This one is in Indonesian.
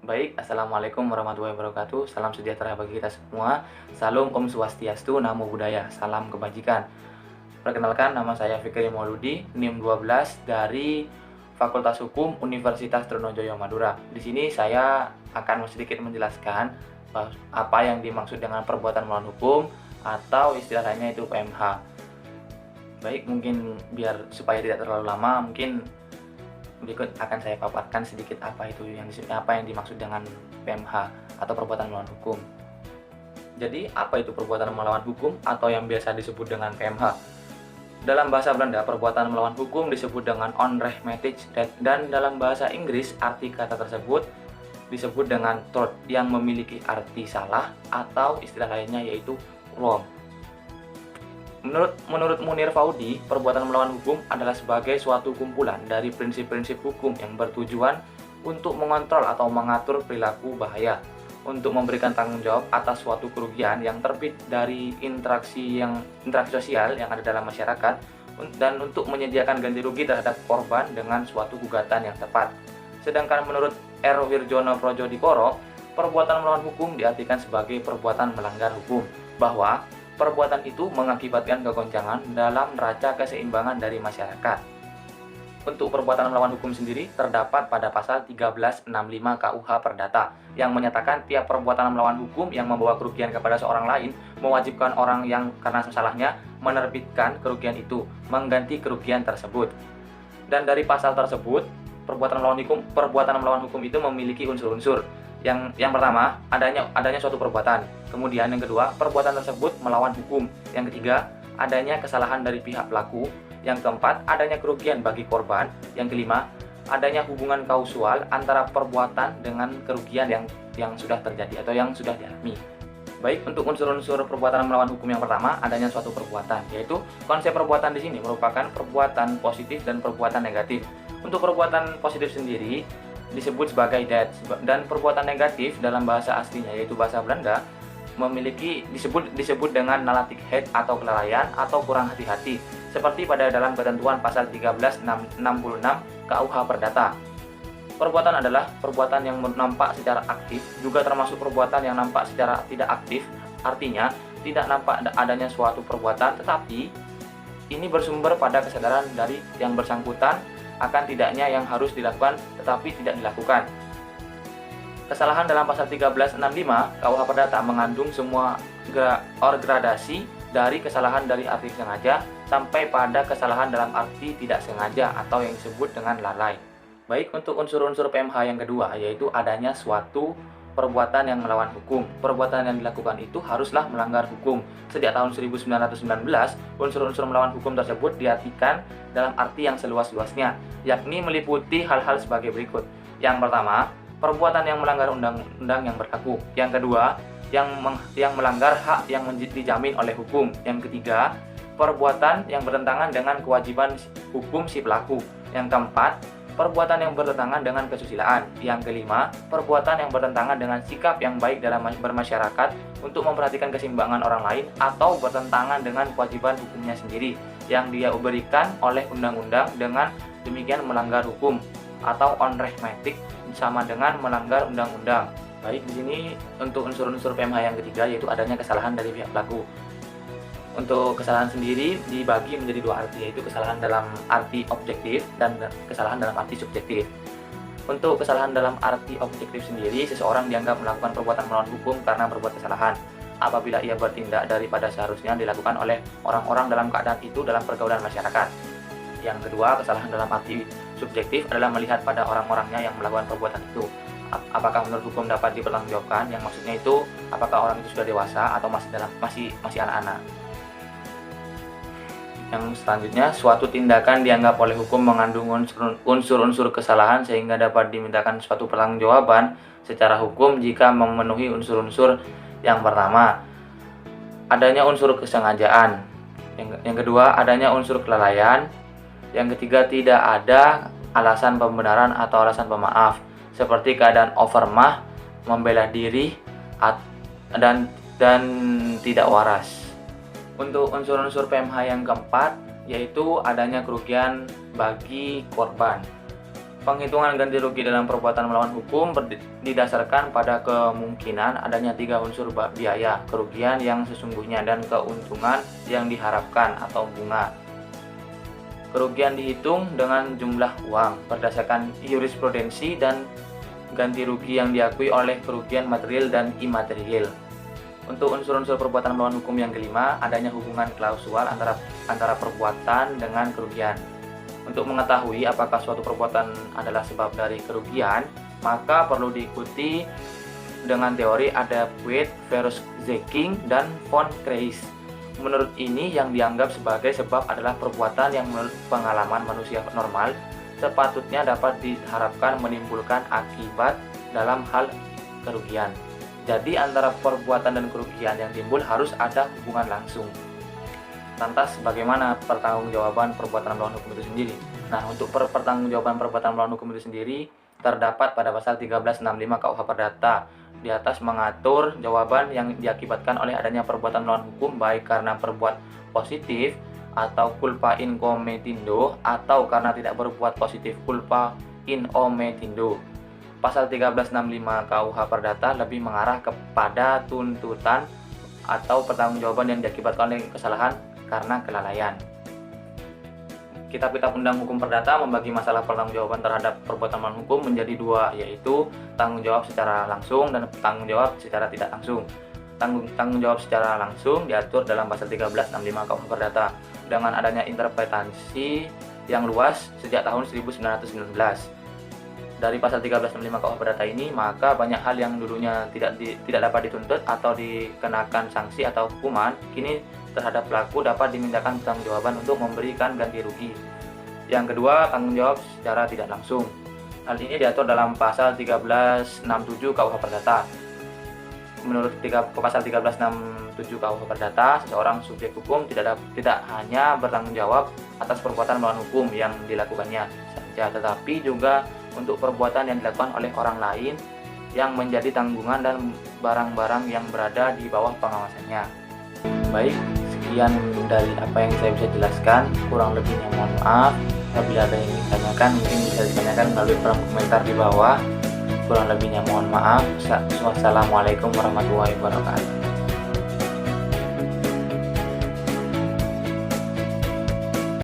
Baik, Assalamualaikum warahmatullahi wabarakatuh. Salam sejahtera bagi kita semua. Salam Om Swastiastu, Namo Buddhaya, salam kebajikan. Perkenalkan, nama saya Fikri Mauludi, NIM 12 dari Fakultas Hukum Universitas Trunojoyo Madura. Di sini saya akan sedikit menjelaskan apa yang dimaksud dengan perbuatan melawan hukum atau istilah lainnya itu PMH. Baik, mungkin biar supaya tidak terlalu lama, mungkin berikut akan saya paparkan sedikit apa yang dimaksud dengan PMH atau perbuatan melawan hukum. Jadi, apa itu perbuatan melawan hukum atau yang biasa disebut dengan PMH? Dalam bahasa Belanda, perbuatan melawan hukum disebut dengan onrechtmatig dan dalam bahasa Inggris arti kata tersebut disebut dengan tort yang memiliki arti salah atau istilah lainnya yaitu wrong. Menurut Munir Faudi, perbuatan melawan hukum adalah sebagai suatu kumpulan dari prinsip-prinsip hukum yang bertujuan untuk mengontrol atau mengatur perilaku bahaya, untuk memberikan tanggung jawab atas suatu kerugian yang terbit dari interaksi sosial yang ada dalam masyarakat, dan untuk menyediakan ganti rugi terhadap korban dengan suatu gugatan yang tepat. Sedangkan menurut R. Wirjono Projodiporo, perbuatan melawan hukum diartikan sebagai perbuatan melanggar hukum, bahwa perbuatan itu mengakibatkan kegoncangan dalam neraca keseimbangan dari masyarakat. Untuk perbuatan melawan hukum sendiri terdapat pada pasal 1365 KUH Perdata yang menyatakan tiap perbuatan melawan hukum yang membawa kerugian kepada seorang lain mewajibkan orang yang karena salahnya menerbitkan kerugian itu mengganti kerugian tersebut. Dan dari pasal tersebut, perbuatan melawan hukum itu memiliki unsur-unsur. Yang pertama, adanya suatu perbuatan. Kemudian yang kedua, perbuatan tersebut melawan hukum. Yang ketiga, adanya kesalahan dari pihak pelaku. Yang keempat, adanya kerugian bagi korban. Yang kelima, adanya hubungan kausal antara perbuatan dengan kerugian yang sudah terjadi atau yang sudah dialami. Baik, untuk unsur-unsur perbuatan melawan hukum yang pertama, adanya suatu perbuatan, yaitu konsep perbuatan di sini merupakan perbuatan positif dan perbuatan negatif. Untuk perbuatan positif sendiri disebut sebagai daad, dan perbuatan negatif dalam bahasa aslinya yaitu bahasa Belanda disebut dengan nalatigheid atau kelalaian atau kurang hati-hati, seperti pada dalam ketentuan pasal 1366 KUH Perdata. Perbuatan adalah perbuatan yang nampak secara aktif, juga termasuk perbuatan yang nampak secara tidak aktif. Artinya, tidak nampak adanya suatu perbuatan, tetapi ini bersumber pada kesadaran dari yang bersangkutan akan tidaknya yang harus dilakukan tetapi tidak dilakukan. Kesalahan dalam pasal 1365 KUH Perdata mengandung semua gradasi dari kesalahan dari arti sengaja sampai pada kesalahan dalam arti tidak sengaja atau yang disebut dengan lalai. Baik, untuk unsur-unsur PMH yang kedua yaitu adanya suatu perbuatan yang melawan hukum. Perbuatan yang dilakukan itu haruslah melanggar hukum. Sejak tahun 1919, unsur-unsur melawan hukum tersebut diartikan dalam arti yang seluas-luasnya, yakni meliputi hal-hal sebagai berikut. Yang pertama, perbuatan yang melanggar undang-undang yang berlaku. Yang kedua, yang melanggar hak yang dijamin oleh hukum. Yang ketiga, perbuatan yang bertentangan dengan kewajiban hukum si pelaku. Yang keempat, perbuatan yang bertentangan dengan kesusilaan. Yang kelima, perbuatan yang bertentangan dengan sikap yang baik dalam bermasyarakat untuk memperhatikan keseimbangan orang lain atau bertentangan dengan kewajiban hukumnya sendiri yang dia berikan oleh undang-undang, dengan demikian melanggar hukum atau onrechtmatig sama dengan melanggar undang-undang. Baik, di sini untuk unsur-unsur PMH yang ketiga yaitu adanya kesalahan dari pihak pelaku. Untuk kesalahan sendiri dibagi menjadi dua arti, yaitu kesalahan dalam arti objektif dan kesalahan dalam arti subjektif. Untuk kesalahan dalam arti objektif sendiri, seseorang dianggap melakukan perbuatan melawan hukum karena berbuat kesalahan apabila ia bertindak daripada seharusnya dilakukan oleh orang-orang dalam keadaan itu dalam pergaulan masyarakat. Yang kedua, kesalahan dalam arti subjektif adalah melihat pada orang-orangnya yang melakukan perbuatan itu. Apakah menurut hukum dapat dipertanggungjawabkan? Yang maksudnya itu apakah orang itu sudah dewasa atau masih anak-anak. Yang selanjutnya, suatu tindakan dianggap oleh hukum mengandung unsur-unsur kesalahan sehingga dapat dimintakan suatu pertanggungjawaban secara hukum jika memenuhi unsur-unsur. Yang pertama, adanya unsur kesengajaan. Yang kedua, adanya unsur kelalaian. Yang ketiga, tidak ada alasan pembenaran atau alasan pemaaf, seperti keadaan overmah, membela diri, dan tidak waras. Untuk unsur-unsur PMH yang keempat yaitu adanya kerugian bagi korban. Penghitungan ganti rugi dalam perbuatan melawan hukum didasarkan pada kemungkinan adanya 3 unsur biaya, kerugian yang sesungguhnya, dan keuntungan yang diharapkan atau bunga. Kerugian dihitung dengan jumlah uang berdasarkan jurisprudensi dan ganti rugi yang diakui oleh kerugian material dan imaterial. Untuk unsur-unsur perbuatan melawan hukum yang kelima, adanya hubungan klausual antara perbuatan dengan kerugian. Untuk mengetahui apakah suatu perbuatan adalah sebab dari kerugian, maka perlu diikuti dengan teori ada Puet, Verosgeking, dan von Kreis. Menurut ini, yang dianggap sebagai sebab adalah perbuatan yang menurut pengalaman manusia normal sepatutnya dapat diharapkan menimbulkan akibat dalam hal kerugian. Jadi antara perbuatan dan kerugian yang timbul harus ada hubungan langsung. Lantas bagaimana pertanggungjawaban perbuatan melawan hukum itu sendiri? Nah, untuk pertanggungjawaban perbuatan melawan hukum itu sendiri terdapat pada pasal 1365 KUH Perdata. Di atas mengatur jawaban yang diakibatkan oleh adanya perbuatan melawan hukum baik karena berbuat positif atau culpa in committindo atau karena tidak berbuat positif culpa in omittindo. Pasal 1365 KUH Perdata lebih mengarah kepada tuntutan atau pertanggungjawaban yang diakibatkan oleh kesalahan karena kelalaian. Kitab-kitab Undang Hukum Perdata membagi masalah pertanggungjawaban terhadap perbuatan melawan hukum menjadi 2, yaitu tanggung jawab secara langsung dan tanggung jawab secara tidak langsung. Tanggung jawab secara langsung diatur dalam pasal 1365 KUH Perdata dengan adanya interpretasi yang luas sejak tahun 1919. Dari pasal 1365 KUH Perdata ini, maka banyak hal yang dulunya tidak dapat dituntut atau dikenakan sanksi atau hukuman, kini terhadap pelaku dapat dimintakan pertanggungjawaban untuk memberikan ganti rugi. Yang kedua, tanggung jawab secara tidak langsung. Hal ini diatur dalam pasal 1367 KUH Perdata. Menurut pasal 1367 KUH Perdata, seseorang subjek hukum tidak hanya bertanggung jawab atas perbuatan melawan hukum yang dilakukannya saja, tetapi juga untuk perbuatan yang dilakukan oleh orang lain yang menjadi tanggungan dan barang-barang yang berada di bawah pengawasannya. Baik, sekian dari apa yang saya bisa jelaskan. Kurang lebihnya mohon maaf. Apabila ada yang ingin ditanyakan, mungkin bisa ditanyakan melalui kolom komentar di bawah. Kurang lebihnya mohon maaf. Wassalamualaikum warahmatullahi wabarakatuh.